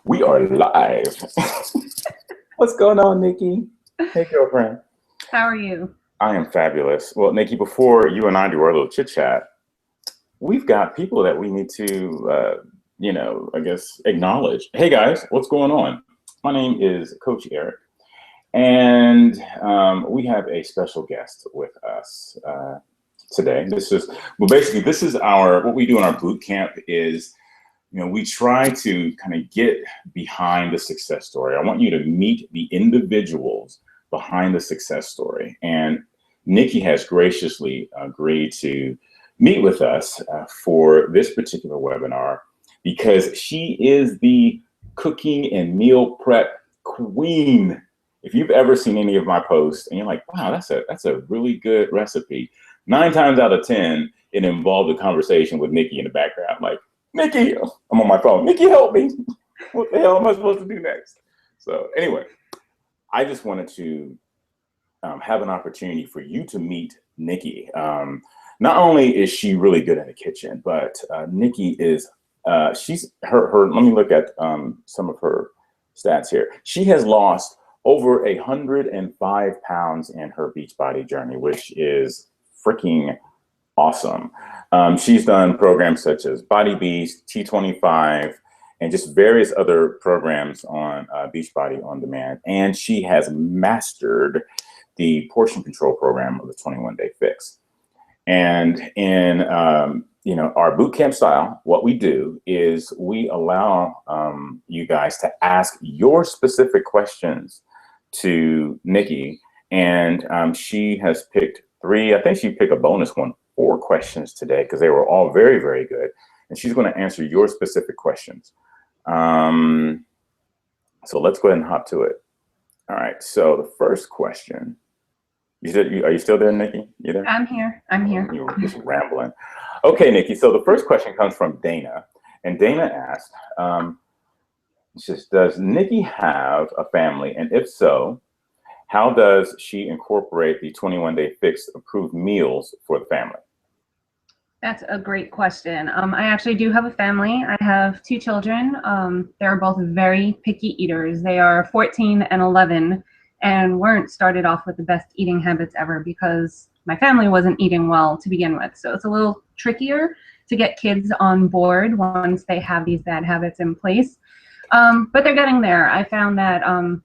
We are live. What's going on, Nikki? Hey, girlfriend. How are you? I am fabulous. Well, Nikki, before you and I do our little chit chat, we've got people that we need to, I guess, acknowledge. Hey, guys, what's going on? My name is Coach Eric, and we have a special guest with us today. This is what we do in our boot camp is, we try to kind of get behind the success story. I want you to meet the individuals behind the success story. And Nikki has graciously agreed to meet with us for this particular webinar because she is the cooking and meal prep queen. If you've ever seen any of my posts and you're like, wow, that's a really good recipe, 9 times out of 10, it involved a conversation with Nikki in the background. Like, Nikki, I'm on my phone. Nikki, help me. What the hell am I supposed to do next? So anyway, I just wanted to have an opportunity for you to meet Nikki. Not only is she really good in the kitchen, but Nikki is, let me look at some of her stats here. She has lost over 105 pounds in her Beachbody journey, which is freaking awesome. She's done programs such as Body Beast, T25, and just various other programs on Beachbody On Demand. And she has mastered the portion control program of the 21-day fix. And in our boot camp style, what we do is we allow you guys to ask your specific questions to Nikki. And she has picked 3. I think she picked a bonus one. 4 questions today because they were all very, very good. And she's going to answer your specific questions. So let's go ahead and hop to it. All right. So the first question, are you still there, Nikki? You there? I'm here. You were just rambling. Okay, Nikki. So the first question comes from Dana. And Dana asked, she says, does Nikki have a family? And if so, how does she incorporate the 21-day fix approved meals for the family? That's a great question. I actually do have a family. I have 2 children. They're both very picky eaters. They are 14 and 11 and weren't started off with the best eating habits ever because my family wasn't eating well to begin with. So it's a little trickier to get kids on board once they have these bad habits in place. But they're getting there. I found that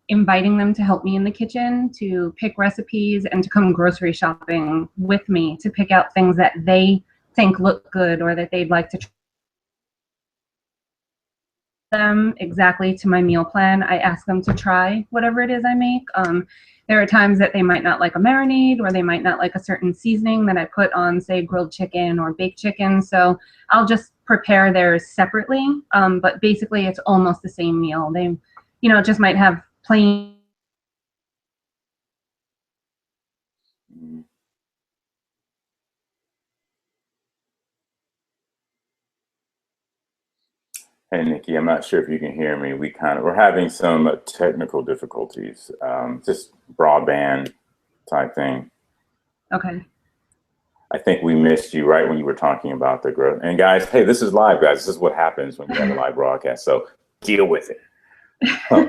inviting them to help me in the kitchen, to pick recipes, and to come grocery shopping with me to pick out things that they think look good or that they'd like to try them exactly to my meal plan. I ask them to try whatever it is I make. There are times that they might not like a marinade or they might not like a certain seasoning that I put on, say, grilled chicken or baked chicken. So I'll just prepare theirs separately. But basically it's almost the same meal. They, just might have plain. Hey, Nikki, I'm not sure if you can hear me. We're having some technical difficulties, just broadband type thing. Okay. I think we missed you right when you were talking about the growth. And guys, hey, this is live, guys. This is what happens when you have a live broadcast. So deal with it. I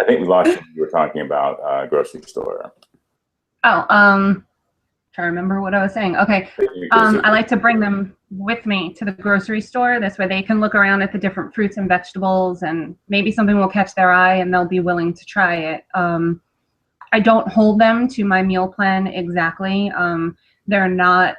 think we lost you when you were talking about grocery store. Oh, trying to remember what I was saying. Okay. I like to bring them with me to the grocery store. This way they can look around at the different fruits and vegetables and maybe something will catch their eye and they'll be willing to try it. I don't hold them to my meal plan exactly. They're not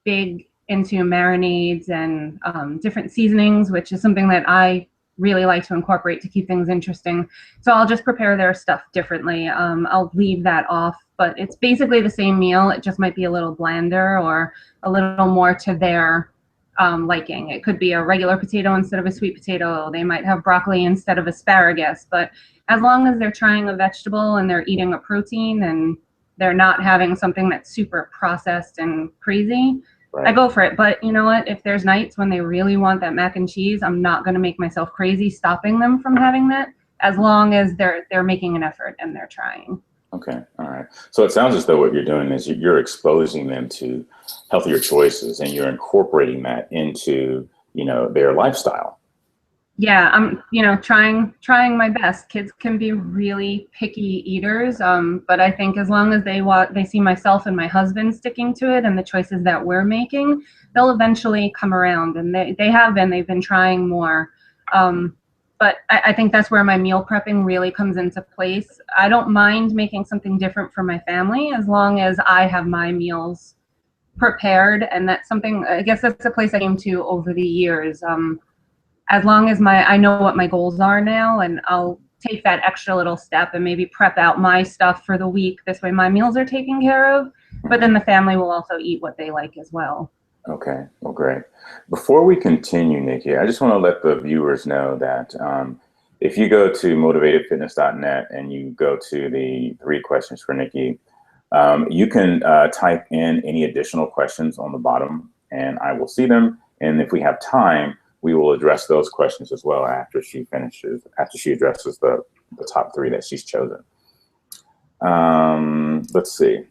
big into marinades and different seasonings, which is something that I really like to incorporate to keep things interesting. So I'll just prepare their stuff differently. I'll leave that off, but it's basically the same meal. It just might be a little blander or a little more to their liking. It could be a regular potato instead of a sweet potato. They might have broccoli instead of asparagus, but as long as they're trying a vegetable and they're eating a protein and they're not having something that's super processed and crazy, right, I go for it. But you know what? If there's nights when they really want that mac and cheese, I'm not going to make myself crazy stopping them from having that, as long as they're making an effort and they're trying. Okay. All right. So it sounds as though what you're doing is you're exposing them to healthier choices and you're incorporating that into, their lifestyle. Yeah, I'm, trying my best. Kids can be really picky eaters, but I think as long as they see myself and my husband sticking to it and the choices that we're making, they'll eventually come around, and they've been trying more. But I think that's where my meal prepping really comes into place. I don't mind making something different for my family as long as I have my meals prepared, and that's something, I guess that's a place I came to over the years. As long as I know what my goals are now, and I'll take that extra little step and maybe prep out my stuff for the week. This way my meals are taken care of, but then the family will also eat what they like as well. Okay, well, great. Before we continue, Nikki, I just want to let the viewers know that if you go to motivatedfitness.net and you go to the 3 questions for Nikki, you can type in any additional questions on the bottom and I will see them. And if we have time, we will address those questions as well after she addresses the top 3 that she's chosen. Let's see.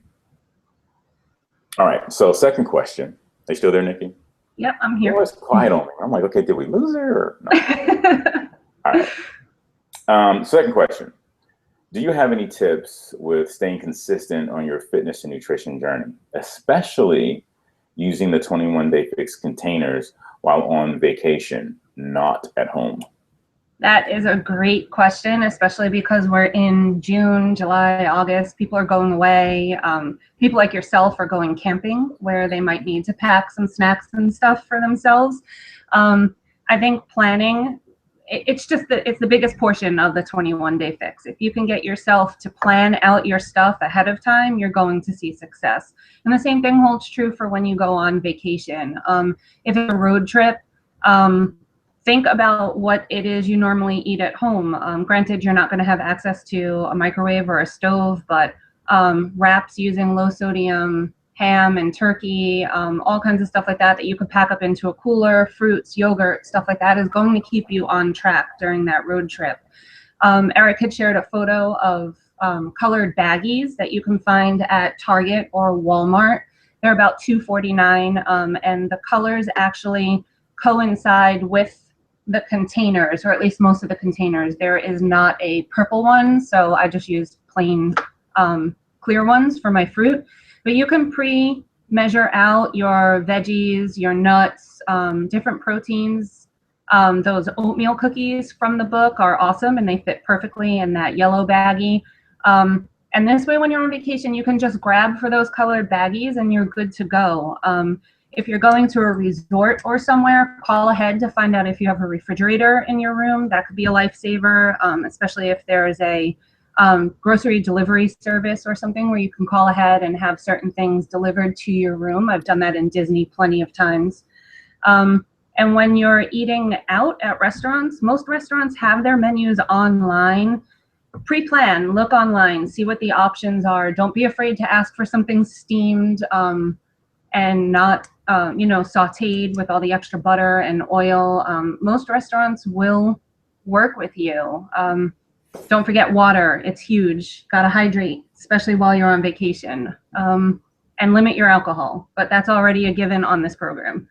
All right, so second question. Are you still there, Nikki? Yep, I'm here. Oh, it's quiet on me. I'm like, okay, did we lose her? Or no? All right. Second question. Do you have any tips with staying consistent on your fitness and nutrition journey, especially using the 21-day fix containers while on vacation, not at home? That is a great question, especially because we're in June, July, August. People are going away. People like yourself are going camping where they might need to pack some snacks and stuff for themselves. I think planning, it's the biggest portion of the 21-day fix. If you can get yourself to plan out your stuff ahead of time, you're going to see success. And the same thing holds true for when you go on vacation. If it's a road trip, think about what it is you normally eat at home. Granted, you're not going to have access to a microwave or a stove, but wraps using low sodium, ham and turkey, all kinds of stuff like that you could pack up into a cooler, fruits, yogurt, stuff like that is going to keep you on track during that road trip. Eric had shared a photo of colored baggies that you can find at Target or Walmart. They're about $2.49, and the colors actually coincide with the containers, or at least most of the containers. There is not a purple one, so I just used plain clear ones for my fruit. But you can pre-measure out your veggies, your nuts, different proteins. Those oatmeal cookies from the book are awesome, and they fit perfectly in that yellow baggie. And this way, when you're on vacation, you can just grab for those colored baggies and you're good to go. If you're going to a resort or somewhere, call ahead to find out if you have a refrigerator in your room. That could be a lifesaver, especially if there is a grocery delivery service or something where you can call ahead and have certain things delivered to your room. I've done that in Disney plenty of times. And when you're eating out at restaurants, most restaurants have their menus online. Pre-plan, look online, see what the options are. Don't be afraid to ask for something steamed and not sauteed with all the extra butter and oil. Most restaurants will work with you. Don't forget water. It's huge. Gotta hydrate, especially while you're on vacation. And limit your alcohol, but that's already a given on this program.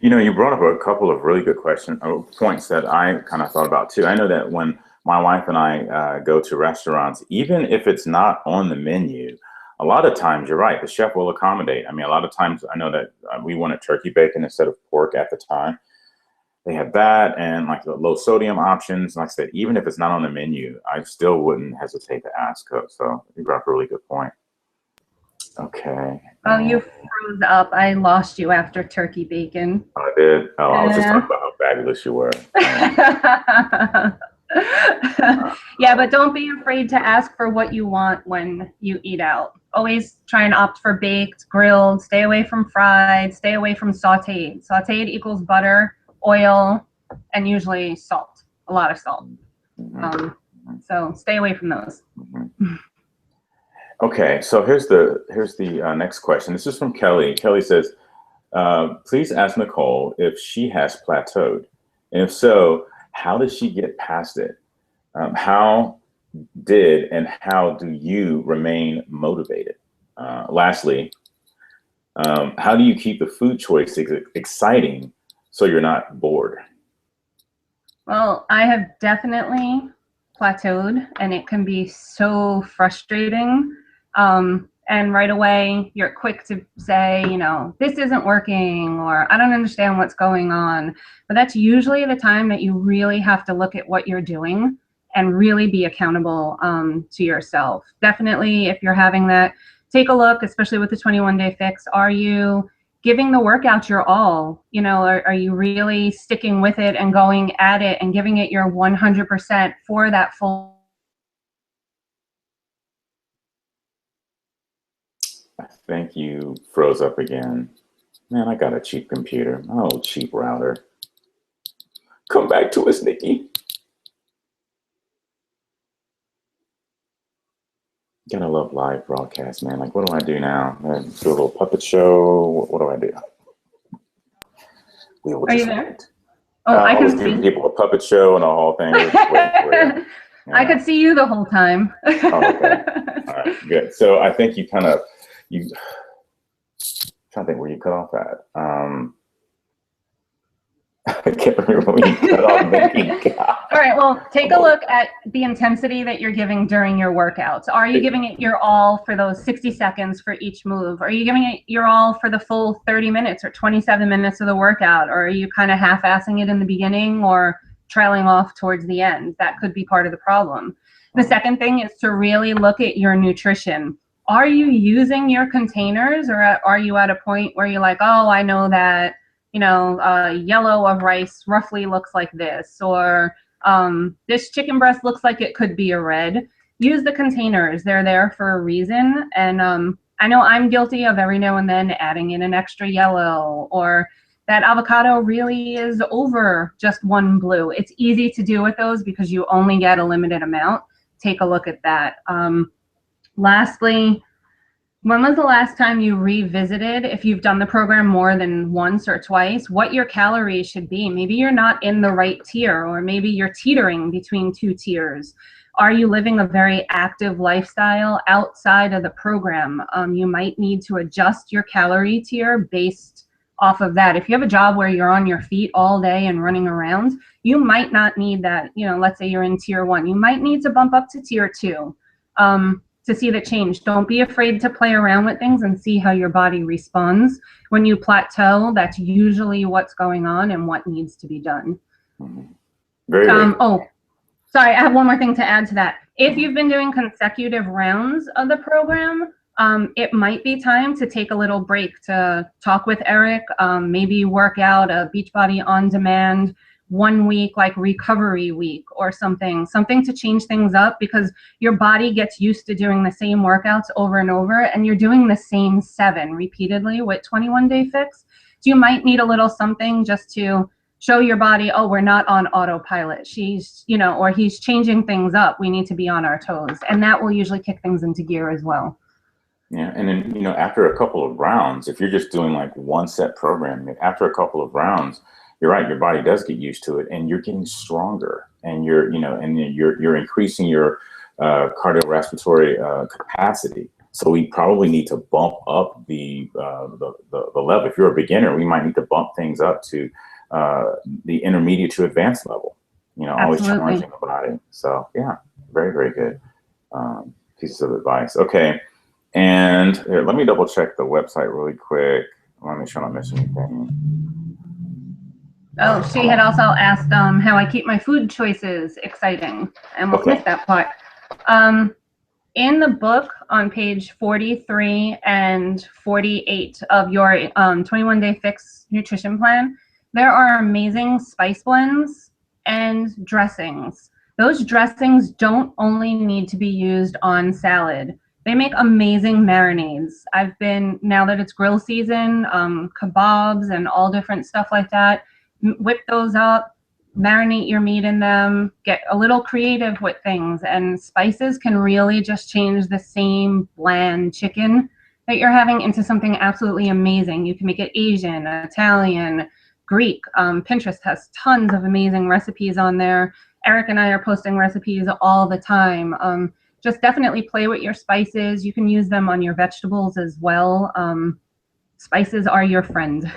You brought up a couple of really good points that I kind of thought about too. I know that when my wife and I go to restaurants, even if it's not on the menu, a lot of times, you're right, the chef will accommodate. I mean, a lot of times I know that we wanted turkey bacon instead of pork at the time. They have that and like the low sodium options. Like I said, even if it's not on the menu, I still wouldn't hesitate to ask. So you brought up a really good point. Okay. Oh, you froze up. I lost you after turkey bacon. I did. Oh, I was just talking about how fabulous you were. Yeah, but don't be afraid to ask for what you want when you eat out. Always try and opt for baked, grilled, stay away from fried, stay away from sauteed. Sauteed equals butter, oil, and usually salt, a lot of salt. So stay away from those. Okay, so here's the next question. This is from Kelly. Kelly says, please ask Nicole if she has plateaued. And if so, how did she get past it? How do you remain motivated? Lastly, how do you keep the food choice exciting so you're not bored? Well, I have definitely plateaued, and it can be so frustrating. And right away, you're quick to say, you know, this isn't working, or I don't understand what's going on. But that's usually the time that you really have to look at what you're doing and really be accountable to yourself. Definitely, if you're having that, take a look, especially with the 21-day fix. Are you giving the workout your all? You know, are you really sticking with it and going at it and giving it your 100% for that full? I think you froze up again. Man, I got a cheap computer. Oh, cheap router. Come back to us, Nikki. Gotta love live broadcast, man. Like, what do I do now? Do a little puppet show? What do I do? We will Are just you there? wait. Oh, I was can giving see people a puppet show and a whole thing. Yeah. I could see you the whole time. Oh, okay. All right, good. So I think you kind of, trying to think where you cut off at. I can't remember when you cut off, Nikki. All right, well, take a look at the intensity that you're giving during your workouts. Are you giving it your all for those 60 seconds for each move? Are you giving it your all for the full 30 minutes or 27 minutes of the workout? Or are you kind of half-assing it in the beginning or trailing off towards the end? That could be part of the problem. The second thing is to really look at your nutrition. Are you using your containers, or are you at a point where you're like, oh, I know that, you know, yellow of rice roughly looks like this, or this chicken breast looks like it could be a red. Use the containers. They're there for a reason. And I know I'm guilty of every now and then adding in an extra yellow, or that avocado really is over just one blue. It's easy to do with those because you only get a limited amount. Take a look at that. Lastly, when was the last time you revisited, if you've done the program more than once or twice, what your calories should be? Maybe you're not in the right tier, or maybe you're teetering between two tiers. Are you living a very active lifestyle outside of the program? You might need to adjust your calorie tier based off of that. If you have a job where you're on your feet all day and running around, you might not need that. You know, let's say you're in tier 1. You might need to bump up to tier 2. To see the change. Don't be afraid to play around with things and see how your body responds. When you plateau, that's usually what's going on and what needs to be done. Very oh, sorry, I have one more thing to add to that. If you've been doing consecutive rounds of the program, it might be time to take a little break to talk with Eric, maybe work out a Beachbody On Demand 1 week, like recovery week or something to change things up, because your body gets used to doing the same workouts over and over, and you're doing the same 7 repeatedly with 21-day fix. So you might need a little something just to show your body, oh, we're not on autopilot. She's, you know, or he's changing things up. We need to be on our toes. And that will usually kick things into gear as well. Yeah, and then, you know, after a couple of rounds, if you're just doing like 1 set program, after a couple of rounds, you're right, your body does get used to it, and you're getting stronger, and you're, you know, and you're increasing your cardiorespiratory capacity. So we probably need to bump up the level. If you're a beginner, we might need to bump things up to the intermediate to advanced level. You know, always challenging the body. So yeah, very, very good pieces of advice. Okay, and here, let me double check the website really quick. I want to make sure I'm not missing anything. Oh, she had also asked how I keep my food choices exciting. I almost missed that part. In the book on page 43 and 48 of your 21-day fix nutrition plan, there are amazing spice blends and dressings. Those dressings don't only need to be used on salad. They make amazing marinades. I've been, now that it's grill season, kebabs and all different stuff like that, whip those up, marinate your meat in them, get a little creative with things, and spices can really just change the same bland chicken that you're having into something absolutely amazing. You can make it Asian, Italian, Greek. Pinterest has tons of amazing recipes on there. Eric and I are posting recipes all the time. Just definitely play with your spices. You can use them on your vegetables as well. Spices are your friend.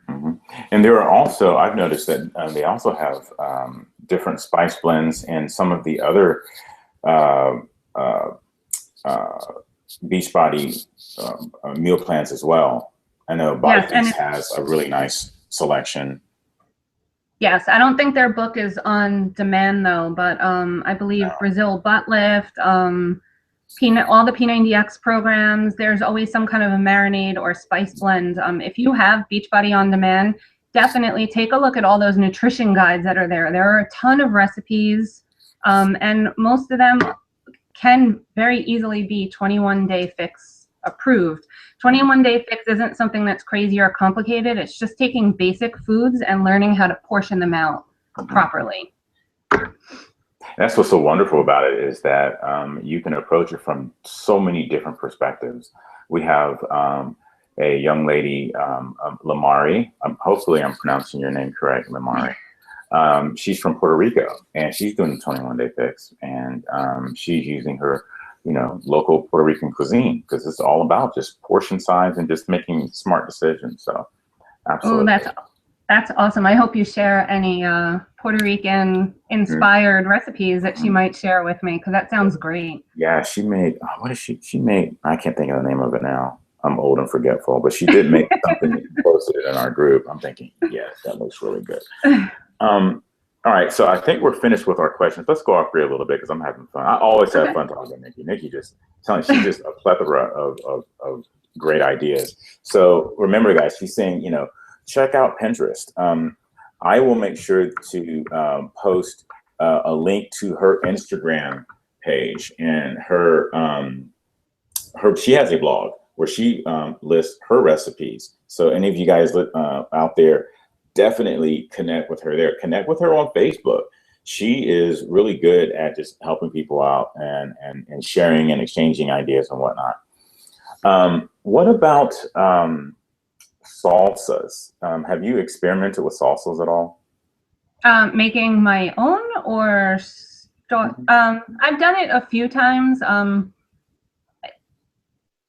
And there are also, I've noticed that they also have different spice blends and some of the other Beachbody meal plans as well. I know Body Feast has a really nice selection. Yes, I don't think their book is on demand though, but I believe Brazil Butt Lift, all the P90X programs, there's always some kind of a marinade or spice blend. If you have Beachbody On Demand, definitely take a look at all those nutrition guides that are there. There are a ton of recipes, and most of them can very easily be 21-day fix approved. 21-day fix isn't something that's crazy or complicated. It's just taking basic foods and learning how to portion them out properly. That's what's so wonderful about it, is that you can approach it from so many different perspectives. We have a young lady, Lamari. Hopefully I'm pronouncing your name correct, Lamari. She's from Puerto Rico, and she's doing the 21-day fix, and she's using her, local Puerto Rican cuisine, because it's all about just portion size and just making smart decisions. So, absolutely. Oh, that's awesome. I hope you share any Puerto Rican inspired recipes that she might share with me, because that sounds great. Yeah, she made, what is she made? I can't think of the name of it now. I'm old and forgetful, but she did make something and posted it in our group. I'm thinking, yes, that looks really good. All right, so I think we're finished with our questions. Let's go off grid a little bit, because I'm having fun. I always have fun talking to Nikki. Nikki she's just a plethora of great ideas. So remember, guys, she's saying, check out Pinterest. I will make sure to post a link to her Instagram page, and she has a blog where she lists her recipes. So any of you guys out there, definitely connect with her there. Connect with her on Facebook. She is really good at just helping people out and sharing and exchanging ideas and whatnot. What about salsas? Have you experimented with salsas at all? Making my own, or I've done it a few times.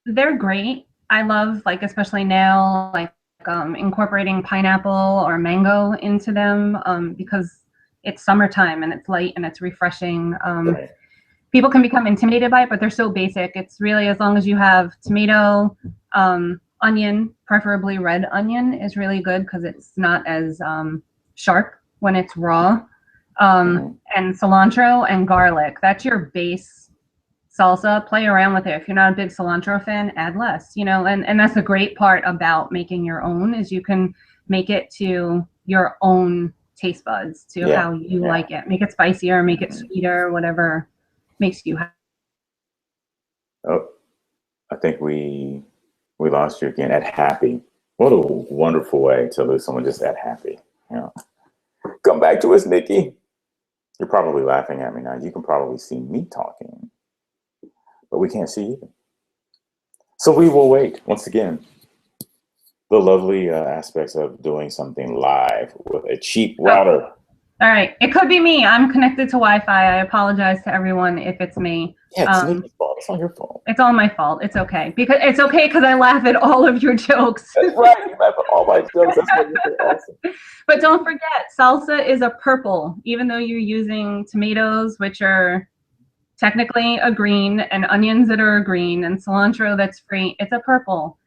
They're great. I love, especially now, incorporating pineapple or mango into them, because it's summertime and it's light and it's refreshing. Right. People can become intimidated by it, but they're so basic. It's really, as long as you have tomato, onion, preferably red onion is really good, because it's not as sharp when it's raw, and cilantro and garlic. That's your base salsa. Play around with it. If you're not a big cilantro fan, add less, and that's the great part about making your own, is you can make it to your own taste buds, to how you like it. Make it spicier, make it sweeter, whatever makes you happy. Oh, I think we lost you again. At happy. What a wonderful way to lose someone, just at happy. Come back to us, Nikki. You're probably laughing at me now. You can probably see me talking, but we can't see you. So we will wait. Once again, the lovely aspects of doing something live with a cheap router. All right. It could be me. I'm connected to Wi-Fi. I apologize to everyone if it's me. Yeah, it's Nikki's fault. It's not your fault. It's all my fault. It's okay. Because I laugh at all of your jokes. That's right. You laugh at all my jokes. That's what you're awesome. But don't forget, salsa is a purple, even though you're using tomatoes, which are technically a green, and onions that are a green, and cilantro that's free. It's a purple.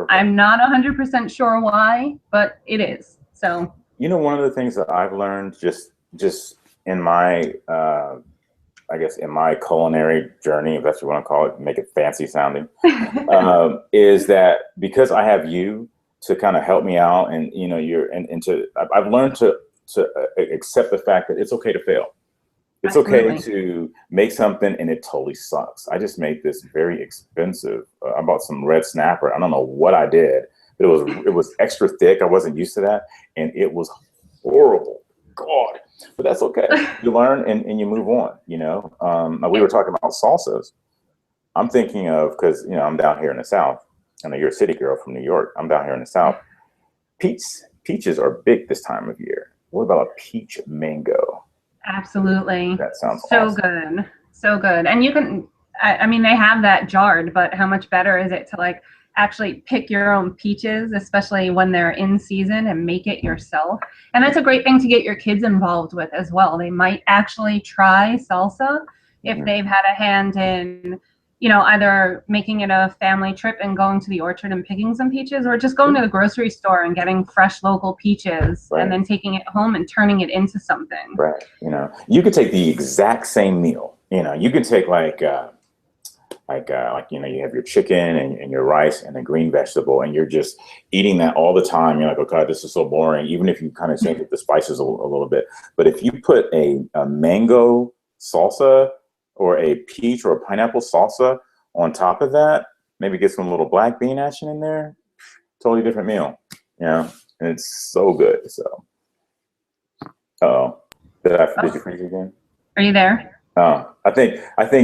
I'm not 100% sure why, but it is. So, one of the things that I've learned just in my, I guess in my culinary journey, if that's what you want to call it, make it fancy sounding, is that because I have you to kind of help me out, and I've learned to accept the fact that it's okay to fail. It's okay to make something and it totally sucks. I just made this very expensive. I bought some red snapper. I don't know what I did, but it was extra thick. I wasn't used to that, and it was horrible. God, but that's okay. You learn and you move on. We were talking about salsas. I'm thinking of, because I'm down here in the South. I know you're a city girl from New York. I'm down here in the South. Peaches are big this time of year. What about a peach mango? Absolutely. That sounds so awesome. So good. And you can, they have that jarred, but how much better is it to actually pick your own peaches, especially when they're in season, and make it yourself. And that's a great thing to get your kids involved with as well. They might actually try salsa if they've had a hand in, either making it a family trip and going to the orchard and picking some peaches, or just going to the grocery store and getting fresh local peaches and then taking it home and turning it into something. Right. You could take the exact same meal. You can take you have your chicken and your rice and a green vegetable, and you're just eating that all the time. You're like, oh God, this is so boring. Even if you kind of change the spices a little bit. But if you put a mango salsa or a peach or a pineapple salsa on top of that, maybe get some little black bean action in there, totally different meal. And it's so good. So, did you freeze again? Are you there? I think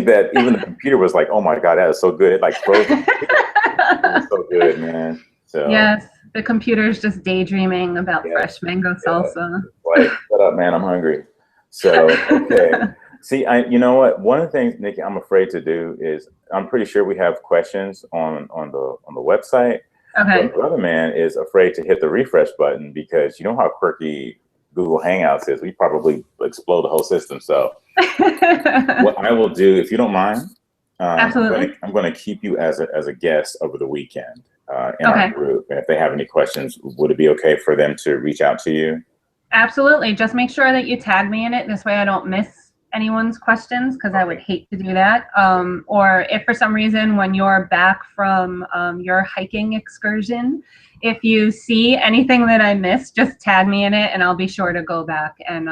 that even the computer was like, oh my God, that is so good. It like froze. It was so good, man. So yes, the computer's just daydreaming about fresh mango salsa. Like, shut up, man, I'm hungry. So, okay. See, you know what? One of the things, Nikki, I'm afraid to do is, I'm pretty sure we have questions on the website. Okay. But the other man is afraid to hit the refresh button because you know how quirky Google Hangouts is. We probably explode the whole system. So what I will do, if you don't mind, absolutely, I'm going to keep you as a guest over the weekend in our group. And if they have any questions, would it be okay for them to reach out to you? Absolutely. Just make sure that you tag me in it. This way I don't miss anyone's questions, because I would hate to do that. Or if for some reason when you're back from your hiking excursion, if you see anything that I missed, just tag me in it and I'll be sure to go back and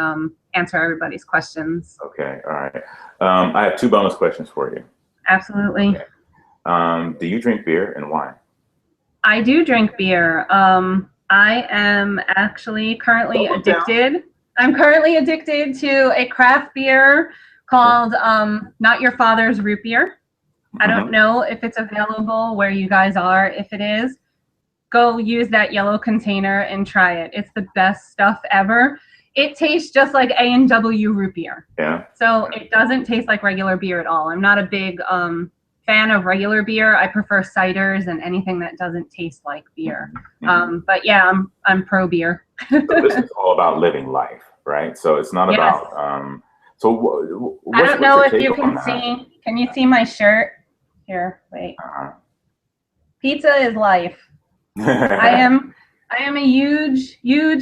answer everybody's questions. Okay. All right. I have 2 bonus questions for you. Absolutely. Okay. Do you drink beer, and why? I do drink beer. I am actually currently addicted. I'm currently addicted to a craft beer called Not Your Father's Root Beer. I don't know if it's available where you guys are. If it is, go use that yellow container and try it. It's the best stuff ever. It tastes just like A&W root beer. Yeah. So it doesn't taste like regular beer at all. I'm not a big fan of regular beer. I prefer ciders and anything that doesn't taste like beer. But yeah, I'm pro beer. So this is all about living life, right? So it's not about. So I don't know if you can see. Can you see my shirt? Here, wait. Pizza is life. I am a huge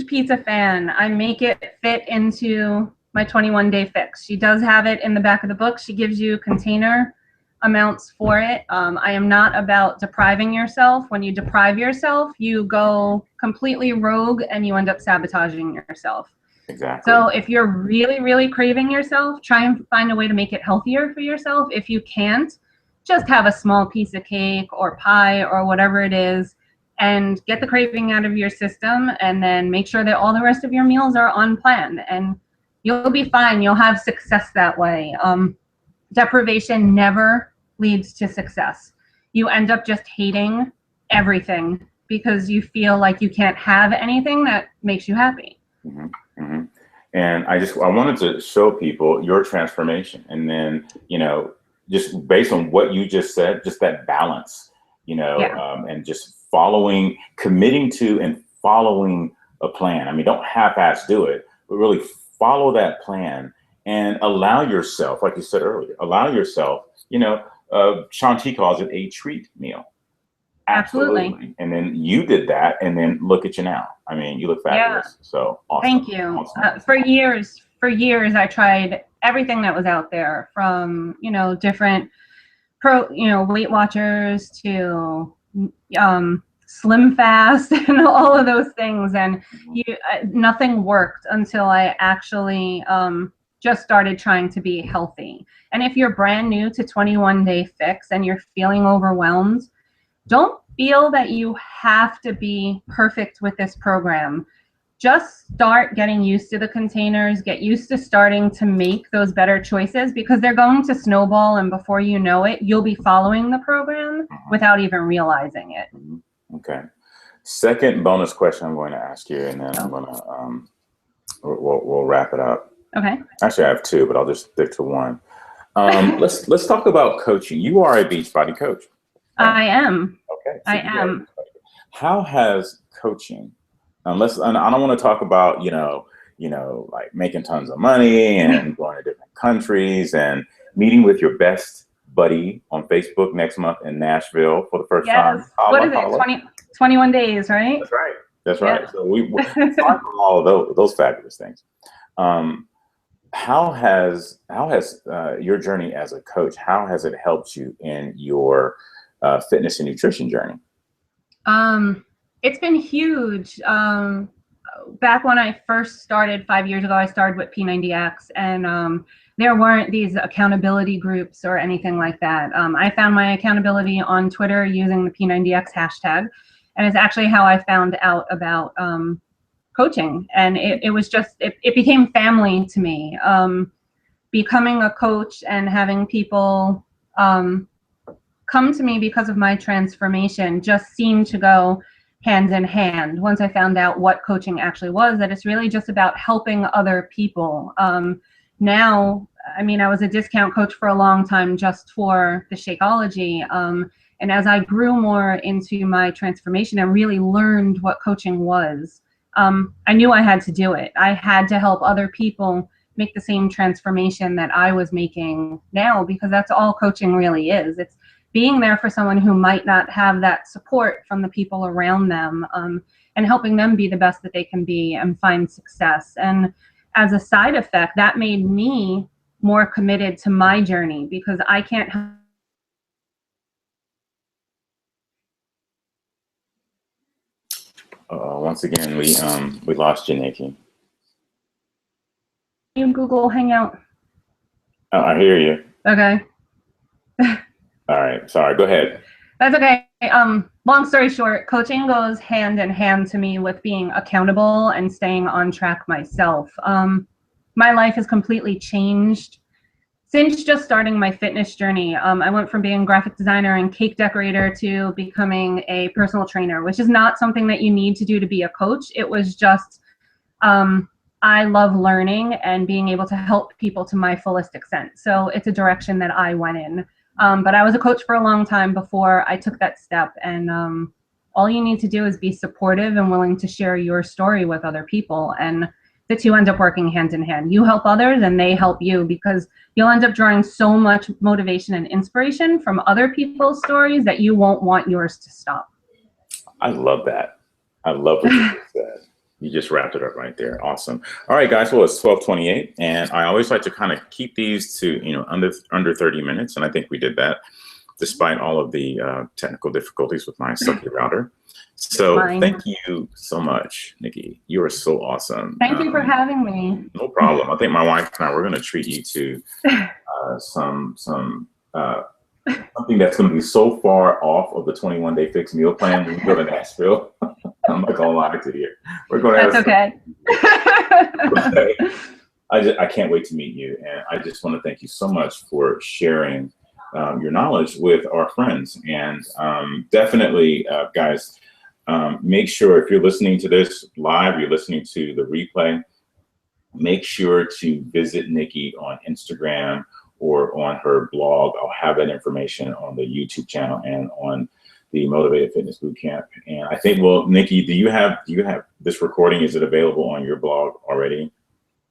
pizza fan. I make it fit into my 21-day fix. She does have it in the back of the book. She gives you container amounts for it. I am not about depriving yourself. When you deprive yourself, you go completely rogue and you end up sabotaging yourself. Exactly. So if you're really craving yourself, try and find a way to make it healthier for yourself. If you can't, just have a small piece of cake or pie or whatever it is, and get the craving out of your system, and then make sure that all the rest of your meals are on plan, and you'll be fine. You'll have success that way. Deprivation never leads to success. You end up just hating everything because you feel like you can't have anything that makes you happy. And I wanted to show people your transformation, and then, just based on what you just said, just that balance, and just committing to and following a plan. I mean, don't half-ass do it, but really follow that plan and allow yourself, like you said earlier, Shanti calls it a treat meal. Absolutely. And then you did that, and then look at you now. I mean, you look fabulous. Yeah. So awesome. Thank you. Awesome. For years, I tried everything that was out there, from, different Weight Watchers to Slim Fast and all of those things. And nothing worked until I actually just started trying to be healthy. And if you're brand new to 21-day fix and you're feeling overwhelmed, don't feel that you have to be perfect with this program. Just start getting used to the containers, get used to starting to make those better choices, because they're going to snowball, and before you know it, you'll be following the program without even realizing it. Okay. Second bonus question I'm going to ask you, and then I'm going to, we'll wrap it up. Okay. Actually, I have 2, but I'll just stick to 1. Let's talk about coaching. You are a Beachbody coach. Right? I am. Okay. So I am. how has coaching, and I don't want to talk about, like making tons of money and going to different countries and meeting with your best buddy on Facebook next month in Nashville for the first time. Yes. What is it? 21 days, right? That's right. That's right. So aside from all of those fabulous things, how has your journey as a coach, how has it helped you in your fitness and nutrition journey? It's been huge. Back when I first started 5 years ago, I started with P90X, and there weren't these accountability groups or anything like that. I found my accountability on Twitter using the P90X hashtag, and it's actually how I found out about coaching. And it was just, it became family to me. Becoming a coach and having people come to me because of my transformation just seemed to go hand in hand. Once I found out what coaching actually was, that it's really just about helping other people. Now, I mean, I was a discount coach for a long time just for the Shakeology. And as I grew more into my transformation and really learned what coaching was, I knew I had to do it. I had to help other people make the same transformation that I was making now, because that's all coaching really is. It's being there for someone who might not have that support from the people around them, and helping them be the best that they can be and find success. And as a side effect, that made me more committed to my journey, because I can't once again, we lost you, Nikki. you Google Hangout. Oh, I hear you. Okay. All right. Sorry. Go ahead. That's okay. Long story short, coaching goes hand in hand to me with being accountable and staying on track myself. My life has completely changed since just starting my fitness journey. I went from being a graphic designer and cake decorator to becoming a personal trainer, which is not something that you need to do to be a coach. It was just, I love learning and being able to help people to my fullest extent. So it's a direction that I went in. But I was a coach for a long time before I took that step. And all you need to do is be supportive and willing to share your story with other people. And the two end up working hand in hand. You help others and they help you, because you'll end up drawing so much motivation and inspiration from other people's stories that you won't want yours to stop. I love that. I love what you just said. You just wrapped it up right there. Awesome. All right, guys. Well, it's 12:28, and I always like to kind of keep these to under 30 minutes, and I think we did that, despite all of the technical difficulties with my sucky router. So thank you so much, Nikki. You are so awesome. Thank you for having me. No problem. I think my wife and I, we're going to treat you to something that's going to be so far off of the 21-day fixed meal plan when we go to Nashville. I'm not going to lie to you. We're going to have okay. I can't wait to meet you. And I just want to thank you so much for sharing your knowledge with our friends. And definitely, guys, make sure if you're listening to this live, you're listening to the replay, make sure to visit Nikki on Instagram or on her blog. I'll have that information on the YouTube channel and on the Motivated Fitness Bootcamp. And I think, well, Nikki, do you have this recording? Is it available on your blog already?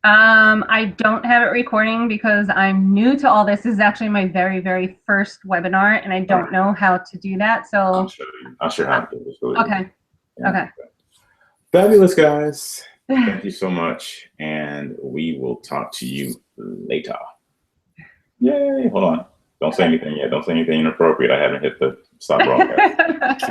I don't have it recording because I'm new to all this. This is actually my very, very first webinar, and I don't know how to do that. So I'll show you how to do this. Okay. Yeah. Okay. Fabulous, guys. Thank you so much. And we will talk to you later. Yay. Hold on. Don't say anything yet. Don't say anything inappropriate. I haven't hit the stop broadcast.